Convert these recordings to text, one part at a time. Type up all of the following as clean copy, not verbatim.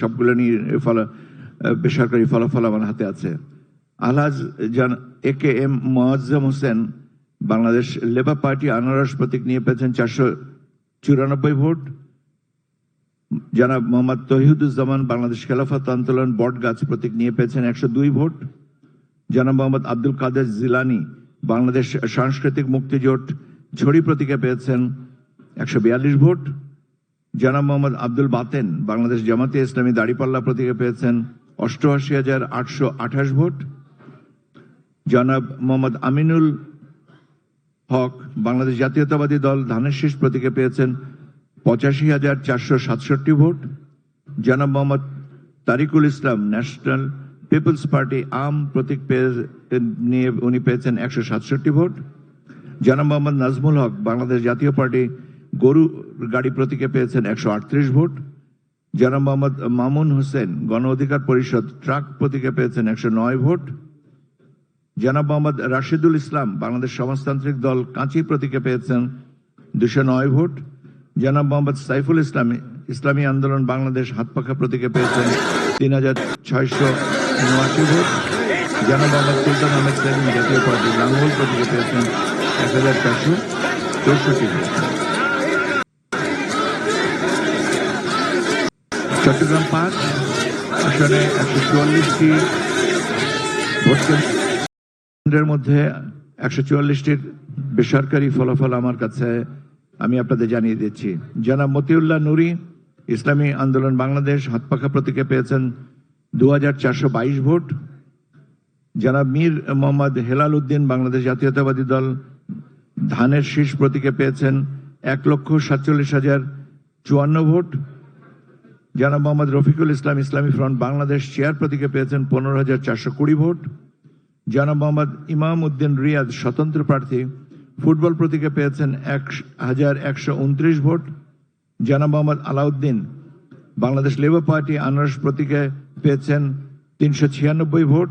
সবগুলো নিয়ে বেসরকারি ফলাফল আমার হাতে আছে। আলহাজ AKM Moazzem Hossain Bangladesh labour party আনারস প্রতীক নিয়ে পেয়েছেন 494 ভোট। জনাব মোহাম্মদ তৌহিদুজ্জামান বাংলাদেশ খেলাফত আন্দোলন বটগাছ প্রতীক নিয়ে পেয়েছেন 102 ভোট। জনাব মোহাম্মদ আব্দুল কাদের জিলানি বাংলাদেশ সাংস্কৃতিক মুক্তিজোট ছড়ি প্রতীকে পেয়েছেন 142 ভোট। জনাব মোহাম্মদ আব্দুল বাতেন বাংলাদেশ জামাতে ইসলামী দাড়িপাল্লা প্রতীকে পেয়েছেন 88,828 ভোট। জনাব মোহাম্মদ আমিনুল হক বাংলাদেশ জাতীয়তাবাদী দল ধানের শীষ প্রতীকে পেয়েছেন 85,467 ভোট। জনাব মোহাম্মদ তারিকুল ইসলাম ন্যাশনাল পিপলস পার্টি আম প্রতীক নিয়ে উনি পেয়েছেন 167 ভোট। জনাব মোহাম্মদ নাজমুল হক বাংলাদেশ জাতীয় পার্টি গরু গাড়ি প্রতীকে পেয়েছেন 138 ভোট। জনাব মোহাম্মদ মামুন হোসেন গণ অধিকার পরিষদ ট্রাক প্রতীকে পেয়েছেন 109 ভোট। জনাব মোহাম্মদ রাশিদুল ইসলাম বাংলাদেশ সমাজতান্ত্রিক দল কাঁচি প্রতীকে পেয়েছেন 209 ভোট। জনাব মোহাম্মদ সাইফুল ইসলাম ইসলামী আন্দোলন বাংলাদেশ হাতপাখা প্রতীকে পেয়েছেন 3,679 ভোট। জনাব মোহাম্মদ সুলতান আহমেদ সেলিম জাতীয় পার্টি লাঙ্গল প্রতীকে পেয়েছেন 1,464 ভোট। চট্টগ্রাম 5 আসনে 144টি ভোট কেন্দ্রের মধ্যে 144টির বেসরকারি ফলাফল আমার কাছে, আমি আপনাদের জানিয়ে দিচ্ছি। জনাব মতিউল্লাহ নুরি ইসলামী আন্দোলন বাংলাদেশ হাতপাখা প্রতীকে পেয়েছেন 2,422 ভোট। জনাব মীর মোহাম্মদ হেলাল উদ্দিন বাংলাদেশ জাতীয়তাবাদী দল ধানের শীষ প্রতীকে পেয়েছেন 1,47,054 ভোট। জনাব মোহাম্মদ রফিকুল ইসলাম ইসলামী ফ্রন্ট বাংলাদেশ চেয়ার প্রতীকে পেয়েছেন 15,420 ভোট। জনাব মোহাম্মদ ইমাম উদ্দিন রিয়াদ স্বতন্ত্র প্রার্থী ফুটবল প্রতীকে পেয়েছেন 1,129 ভোট। জনাব মোহাম্মদ আলাউদ্দিন বাংলাদেশ লেবার পার্টি আনারস প্রতীকে পেয়েছেন 396 ভোট।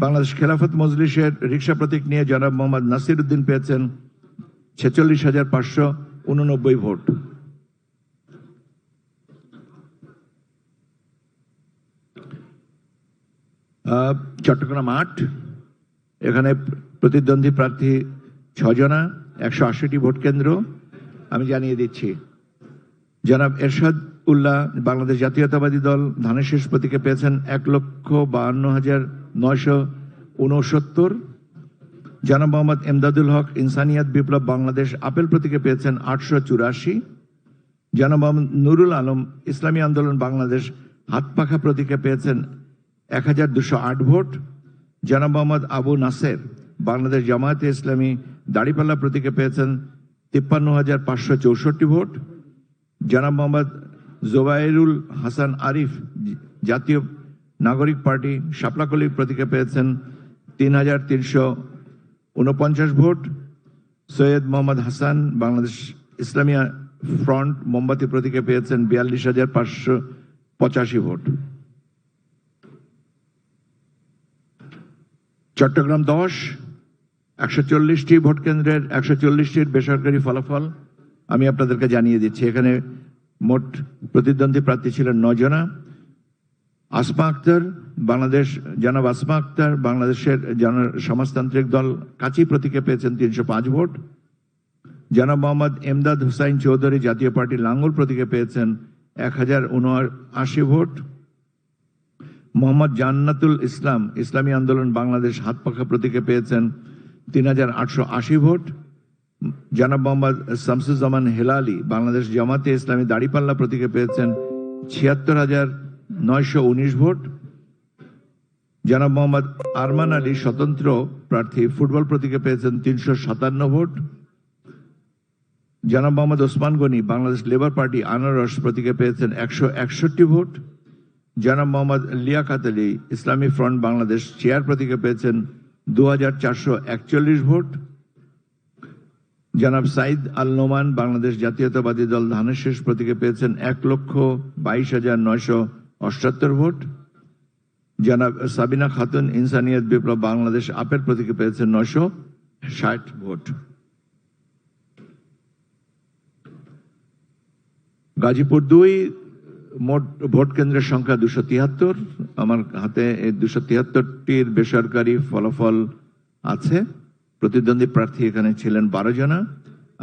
বাংলাদেশ খেলাফত মজলিসের রিক্সা প্রতীক নিয়ে জনাব মোহাম্মদ নাসির উদ্দিন পেয়েছেন 46,589 ভোট। চট্টগ্রাম 8 এখানে প্রতিদ্বন্দ্বী প্রার্থী 6 জনা, 180টি ভোট কেন্দ্র আমি জানিয়ে দিচ্ছি। জনাব এরশাদ উল্লাহ বাংলাদেশ জাতীয়তাবাদী দল ধানের শীষ প্রতীকে পেয়েছেন 1,52,969। জনাব মোহাম্মদ এমদাদুল হক ইনসানিয়াত বিপ্লব বাংলাদেশ আপেল প্রতীকে পেয়েছেন 884। জনাব মোহাম্মদ নুরুল আলম ইসলামী আন্দোলন বাংলাদেশ হাতপাখা প্রতীকে পেয়েছেন 1,208 ভোট। জনাব মোহাম্মদ আবু নাসের বাংলাদেশ জামায়াতে ইসলামী দাড়িপাল্লা প্রতীকে পেয়েছেন 53,564 ভোট। জনাব মোহাম্মদ জোবাইরুল হাসান আরিফ জাতীয় নাগরিক পার্টি শাপলাকলি প্রতীকে পেয়েছেন 3,349 ভোট। সৈয়দ মোহাম্মদ হাসান বাংলাদেশ ইসলামী ফ্রন্ট মোমবাতি প্রতীকে পেয়েছেন 42,585 ভোট। চট্টগ্রাম 10 140টি ভোট কেন্দ্রের 140টির বেসরকারি ফলাফল আমি আপনাদেরকে জানিয়ে দিচ্ছি। এখানে মোট প্রতিদ্বন্দ্বী প্রার্থী ছিলেন 9 জনা। আসমা আক্তার বাংলাদেশ জনাব আসমা আক্তার বাংলাদেশের সমাজতান্ত্রিক দল কাঁচি প্রতীকে পেয়েছেন 305 ভোট। জনাব মোহাম্মদ এমদাদ হুসাইন চৌধুরী জাতীয় পার্টি লাঙ্গল প্রতীকে পেয়েছেন 1,079 ভোট। মোহাম্মদ জান্নাতুল ইসলাম ইসলামী আন্দোলন বাংলাদেশ হাতপাখা প্রতীকে পেয়েছেন 3,880 ভোট। জনাব মোহাম্মদ শামসুজ্জামান হেলালি বাংলাদেশ জামাতে ইসলামী দাড়িপাল্লা প্রতীকে পেয়েছেন 76,919 ভোট। জনাব মোহাম্মদ আরমান আলী স্বতন্ত্র প্রার্থী ফুটবল প্রতীকে পেয়েছেন 357 ভোট। জনাব মোহাম্মদ ওসমান গনি বাংলাদেশ লেবার পার্টি আনারস প্রতীকে পেয়েছেন 161 ভোট। জনাব মোহাম্মদ লিয়াকাত আলী ইসলামী ফ্রন্ট বাংলাদেশ চেয়ার প্রতীকে পেয়েছেন 2,441 ভোট। জনাব সাইদ আল নোমান বাংলাদেশ জাতীয়তাবাদী দল ধানের শীষ প্রতীকে পেয়েছেন 1,22,978 ভোট। জনাব সাবিনা খাতুন ইনসানিয়াত বিপ্লব বাংলাদেশ আপেল প্রতীকে পেয়েছেন 960 ভোট। গাজীপুর 2 মোট ভোট কেন্দ্রের সংখ্যা 273। আমার হাতে এই 273টির বেসরকারি ফলাফল আছে। প্রতিদ্বন্দ্বী প্রার্থী এখানে ছিলেন 12 জনা।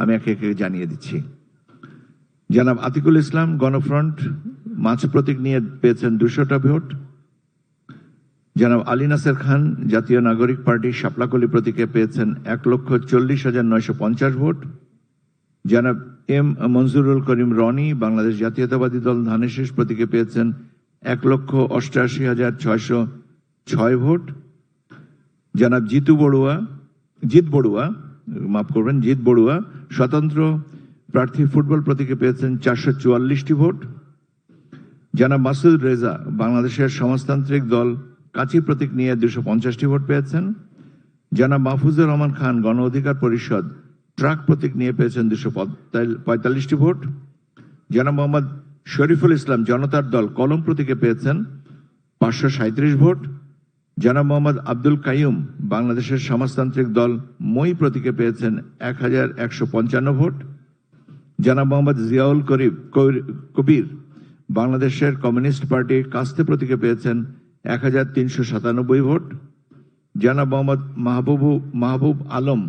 আমি একে একে জানিয়ে দিচ্ছি। জনাব আতিকুল ইসলাম গণফ্রন্ট মাছ প্রতীক নিয়ে পেয়েছেন 200টা ভোট। জনাব আলী নাসের খান জাতীয় নাগরিক পার্টি শাপলাকলি প্রতীকে পেয়েছেন 1,40,950 ভোট। জনাব এম মনজুরুল করিম রনি বাংলাদেশ জাতীয়তাবাদী দল ধানের শীষ প্রতীকে পেয়েছেন 1,88,606 ভোট। জনাব জিত বড়ুয়া স্বতন্ত্র প্রার্থী ফুটবল প্রতীকে পেয়েছেন 444টি ভোট। জনাব মাসুদ রেজা বাংলাদেশের সমাজতান্ত্রিক দল কাচি প্রতীক নিয়ে 250টি ভোট পেয়েছেন। জনাব মাহফুজুর রহমান খান গণ অধিকার পরিষদ ট্রাক প্রতীক নিয়ে পেয়েছেন 245টি ভোট। জনাব মোহাম্মদ শরীফুল ইসলাম জনতার দল কলম প্রতীকে পেয়েছেন 537 ভোট। জনাব মোহাম্মদ আব্দুল কাইয়ুম বাংলাদেশের সমাজতান্ত্রিক দল মই প্রতীকে পেয়েছেন 1,155 ভোট। জনাব মোহাম্মদ জিয়াউল কবির বাংলাদেশের কমিউনিস্ট পার্টি কাস্তে প্রতীকে পেয়েছেন 1,397 ভোট। জনাব মোহাম্মদ মাহবুব আলম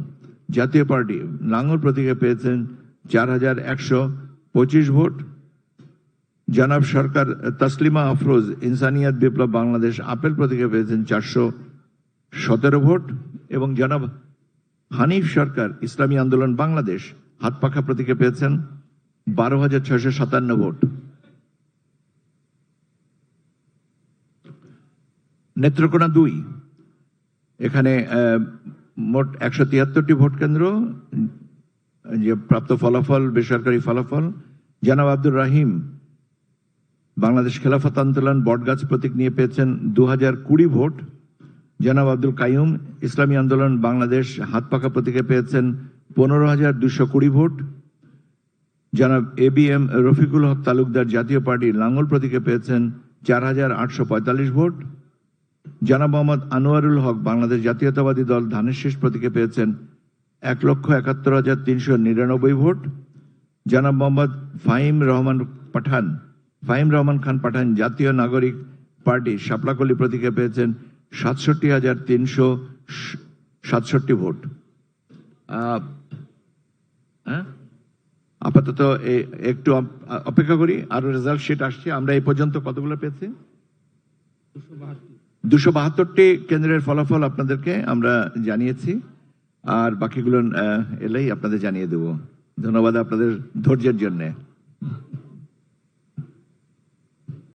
জাতীয় পার্টি লাঙ্গল প্রতীকে পেয়েছেন 4,125 ভোট। জনাব সরকার তসলিমা আফরোজ ইনসানিয়াত বিপ্লব বাংলাদেশ আপেল প্রতীকে পেয়েছেন 417 ভোট এবং জনাব হানিফ সরকার ইসলামী আন্দোলন বাংলাদেশ হাতপাখা প্রতীকে পেয়েছেন 12,657 ভোট। নেত্রকোনা 2 এখানে মোট 173টি ভোট কেন্দ্র যে প্রাপ্ত ফলাফল বেসরকারি ফলাফল। জনাব আব্দুর রাহিম বাংলাদেশ খেলাফত আন্দোলন বটগাছ প্রতীক নিয়ে পেয়েছেন 2020 ভোট। জনাব আব্দুল কাইয়ুম ইসলামী আন্দোলন বাংলাদেশ হাতপাখা প্রতীকে পেয়েছেন 15,220 ভোট। জনাব ABM রফিকুল হক তালুকদার জাতীয় পার্টি লাঙ্গল প্রতীকে পেয়েছেন 4,845 ভোট। জনাব মোহাম্মদ আনোয়ারুল হক বাংলাদেশ জাতীয়তাবাদী দল ধানের শীষ প্রতীকে পেয়েছেন 1,71,399 ভোট। জনাব মোহাম্মদ ফাহিম রহমান খান পাঠান জাতীয় নাগরিক পার্টি শাপলাকলি প্রতীকে পেয়েছেন 67,367 ভোট। আপাতত একটু অপেক্ষা করি, আরো রেজাল্ট শিট আসছে। আমরা এই পর্যন্ত কতগুলো পেয়েছি? 272টি কেন্দ্রের ফলাফল আপনাদেরকে আমরা জানিয়েছি, আর বাকিগুলো এলেই আপনাদের জানিয়ে দেব। ধন্যবাদ আপনাদের ধৈর্যের জন্য।